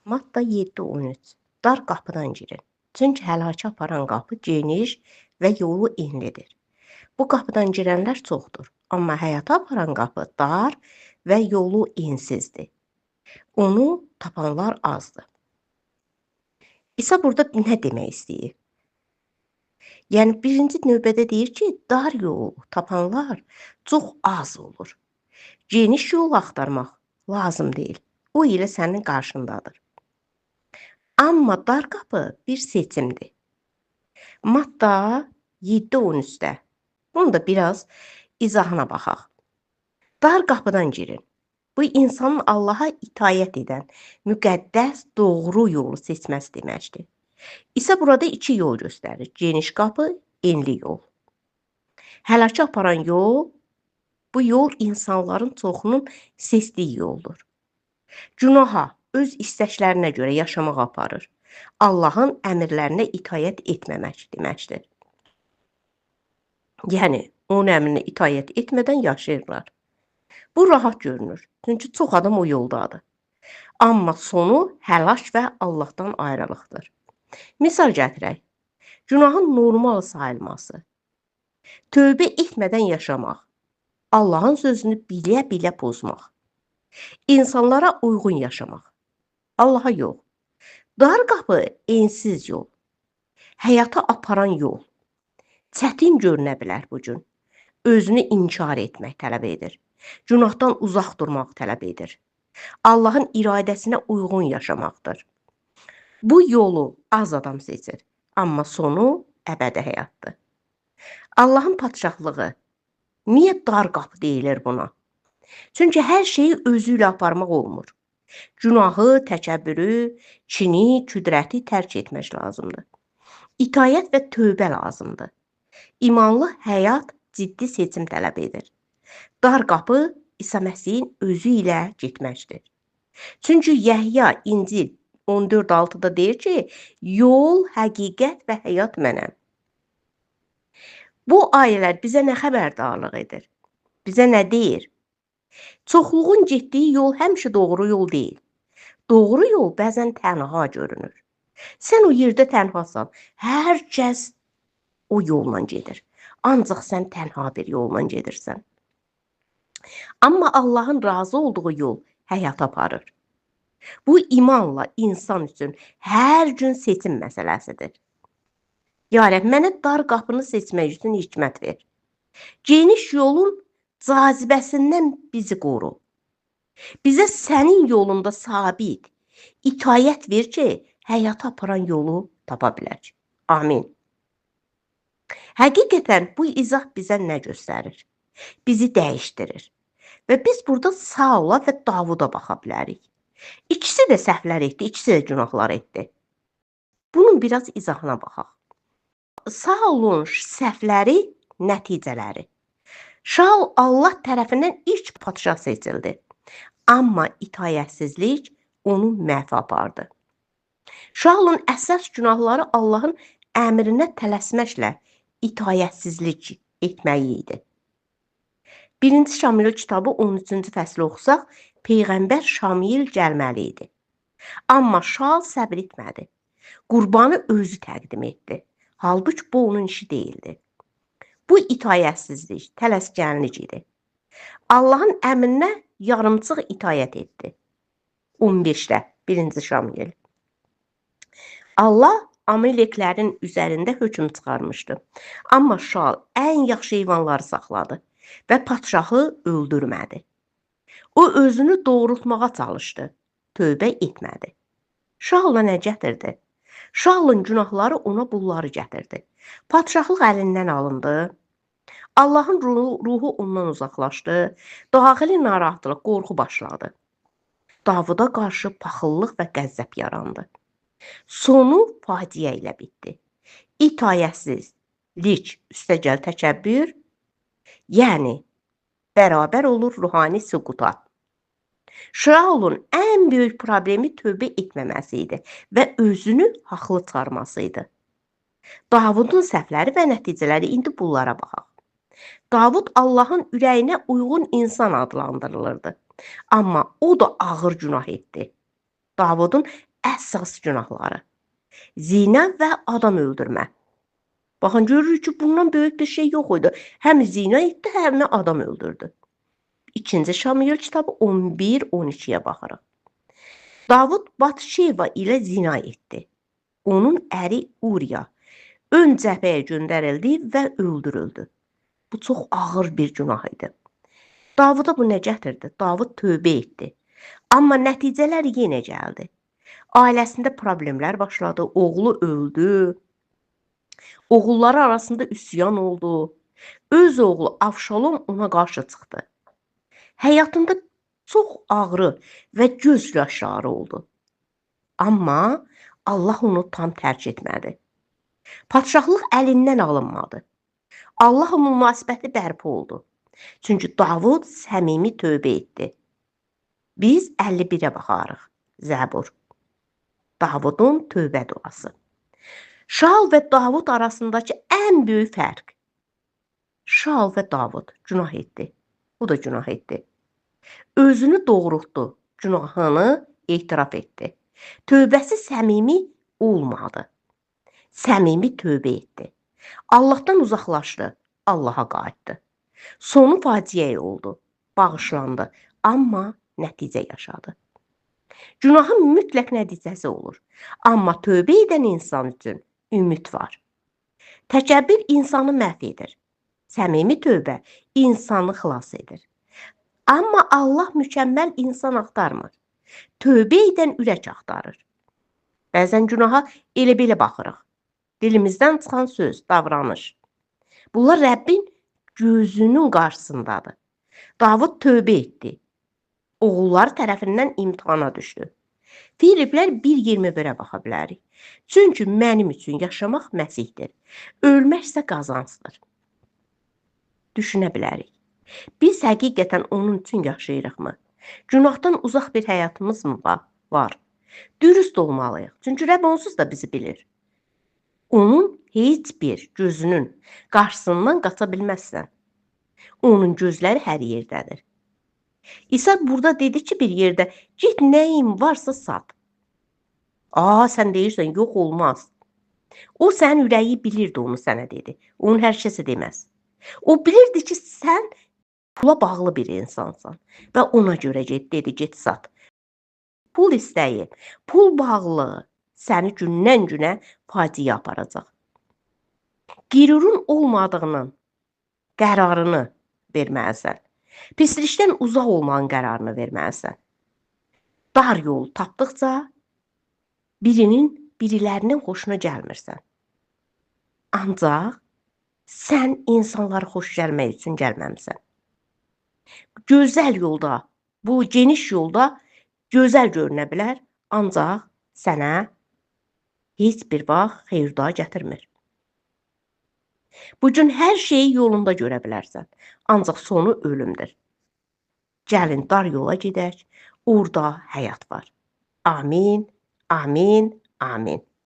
Maddə 7.13. Dar qapıdan girin. Çünki həlaka aparan qapı geniş və yolu enlidir. Bu qapıdan girənlər çoxdur, amma həyata aparan qapı dar və yolu ensizdir. Onu tapanlar azdır. İsa burada nə demək istəyir? Yəni birinci növbədə deyir ki, dar yolu tapanlar çox az olur. Geniş yol axtarmaq lazım deyil. O ilə sənin qarşındadır. Amma dar qapı bir seçimdir. Maddə 7.13-də. Bunu da biraz izahına baxaq. Dar qapıdan girin. Bu insanın Allaha itayət edən, müqəddəs, doğru yolu seçməsi deməkdir. İsa burada iki yol göstərir. Geniş qapı, enli yol. Həlaka aparan yol, bu yol insanların çoxunun seçdiyi yoldur. Günaha, öz istəklərinə görə yaşamaq aparır. Allahın əmrlərinə itayət etməmək deməkdir. Yəni, onun əmrinə itayət etmədən yaşayırlar. Bu rahat görünür, çünki çox adam o yoldadır. Amma sonu həlak və Allahdan ayrılıqdır. Misal gətirək, günahın normal sayılması, tövbə etmədən yaşamaq, Allahın sözünü bilə-bilə pozmaq, insanlara uyğun yaşamaq, Allaha yox. Dar qapı ensiz yol, həyata aparan yol. Çətin görünə bilər bu gün. Özünü inkar etmək tələb edir. Günahdan uzaq durmaq tələb edir. Allahın iradəsinə uyğun yaşamaqdır. Bu yolu az adam seçir, amma sonu əbədi həyatdır. Allahın padşahlığı niyə dar qapı deyilir buna? Çünki hər şeyi özü ilə aparmaq olmur. Günahı, təkəbbürü, kini, küdrəti tərk etmək lazımdır. İtayət və tövbə lazımdır. İmanlı həyat ciddi seçim tələb edir. Dar qapı İsa Məsihin özü ilə getməkdir. Çünki Yəhya İncil 14.6-da deyir ki, yol, həqiqət və həyat mənəm. Bu ayələr bizə nə xəbərdarlıq edir? Bizə nə deyir? Çoxluğun getdiyi yol həmişə doğru yol deyil. Doğru yol bəzən tənha görünür. Sən o yerdə tənhasan, hər kəs o yolla gedir. Ancaq sən tənha bir yolla gedirsən. Amma Allahın razı olduğu yol həyat aparır. Bu imanla insan üçün hər gün seçim məsələsidir. Ya Rəbb, mənə dar qapını seçmək üçün hikmət ver. Geniş yolun cazibəsindən bizi qoru. Bizə sənin yolunda sabit, itayət ver ki, həyata aparan yolu tapa bilək. Amin. Həqiqətən bu izah bizə nə göstərir? Bizi dəyişdirir. Və biz burada Saula və Davuda baxa bilərik. İkisi də səhvlər etdi, ikisi də günahlar etdi. Bunun biraz izahına baxaq. Saulun səhvləri, nəticələri. Şaul Allah tərəfindən ilk padşah seçildi. Amma itayətsizlik onu məhv apardı. Şaulun əsas günahları Allahın əmrinə tələsməklə itayətsizlik etməyi idi. 1. Şamil kitabı 13-cü fəsli oxusaq, Peyğəmbər Şamil gəlməli idi. Amma Şaul səbr etmədi. Qurbanı özü təqdim etdi. Halbuki bu onun işi deyildi. Bu itayətsizlik, tələskənlik idi. Allahın əmrinə yarımçıq itayət etdi. 15-də 1. Şamil. Allah Amaleklərin üzərində hökm çıxarmışdı. Amma Şaul ən yaxşı heyvanları saxladı və padşahı öldürmədi. O özünü doğrultmağa çalışdı, tövbə etmədi. Şaula nə gətirdi? Şaulun günahları ona bunları gətirdi. Padşahlıq əlindən alındı. Allahın ruhu ondan uzaqlaşdı. Daxili narahatlıq, qorxu başladı. Davuda qarşı paxıllıq və qəzzəb yarandı. Sonu faciə ilə bitdi. İtayətsizlik, üstəgəl təkəbbür, yəni bərabər olur ruhani süquta. Şaulun ən böyük problemi tövbə etməməsi idi və özünü haqlı çıxarması idi. Davudun səhvləri və nəticələri indi bunlara baxaq. Davud Allahın ürəyinə uyğun insan adlandırılırdı. Amma o da ağır günah etdi. Davudun əsas günahları. Zina və adam öldürmə. Baxın, görürük ki, bundan böyük bir şey yox idi. Həm zina etdi, həm də adam öldürdü. 2-ci Şamuyel kitabı 11-12-yə baxırıq. Davud Batşeva ilə zina etdi. Onun əri Uriya ön cəbhəyə göndərildi və öldürüldü. Bu çox ağır bir günah idi. Davuda bu nə gətirdi? Davud tövbə etdi. Amma nəticələr yenə gəldi. Ailəsində problemlər başladı, oğlu öldü, oğulları arasında üsyan oldu. Öz oğlu Avşalom ona qarşı çıxdı. Həyatında çox ağrı və göz yaşları oldu. Amma Allah onu tam tərk etmədi. Padşahlıq əlindən alınmadı. Allahla münasibəti bərpa oldu. Çünki Davud səmimi tövbə etdi. Biz 51-ə baxarıq. Zəbur. Davudun tövbə duası. Şaul və Davud arasındakı ən böyük fərq. Şaul və Davud günah etdi. O da günah etdi. Özünü doğrultdu. Günahını etiraf etdi. Tövbəsi səmimi olmadı. Səmimi tövbə etdi. Allahdan uzaqlaşdı. Allaha qayıtdı. Sonu faciə oldu. Bağışlandı. Amma nəticə yaşadı. Günahın mütləq nəticəsi olur. Amma tövbə edən insan üçün ümid var. Təkəbbür insanı məhv edir. Səmimi tövbə insanı xilas edir. Amma Allah mükəmməl insan axtarmır. Tövbə edən ürək axtarır. Bəzən günaha elə-belə baxırıq. Dilimizdən çıxan söz, davranış. Bunlar Rəbbin gözünün qarşısındadır. Davud tövbə etdi. Oğulları tərəfindən imtihana düşdü. Filiplər 1:21-ə baxa bilərik. Çünki mənim üçün yaşamaq Məsihdir. Ölməksə qazancdır. Düşünə bilərik. Biz həqiqətən onun üçün yaşayırıqmı? Günahdan uzaq bir həyatımız mı var? Dürüst olmalıyıq. Çünki Rəbb onsuz da bizi bilir. Onun heç bir gözünün qarşısından qaça bilməzsən. Onun gözləri hər yerdədir. İsa burada dedi ki, bir yerdə, get nəyin varsa sat. Sən deyirsən, yox olmaz. O sənin ürəyi bilirdi, onu sənə dedi. Onun hər kəsə deməz. O bilirdi ki, sən pula bağlı bir insansan və ona görə dedi, get sat. Pul istəyi, pul bağlılığı səni gündən günə faciəyə aparacaq. Qürurun olmadığının qərarını verməlisən. Pislikdən uzaq olmanın qərarını verməlisən. Dar yol tapdıqca birilərinin xoşuna gəlmirsən. Ancaq sən insanlara xoş gəlmək üçün gəlməmisən. Gözəl yolda, bu geniş yolda gözəl görünə bilər, ancaq sənə heç bir vaxt xeyirda gətirmir. Bugün hər şeyi yolunda görə bilərsən, ancaq sonu ölümdür. Gəlin dar yola gedək, orada həyat var. Amin, amin, amin.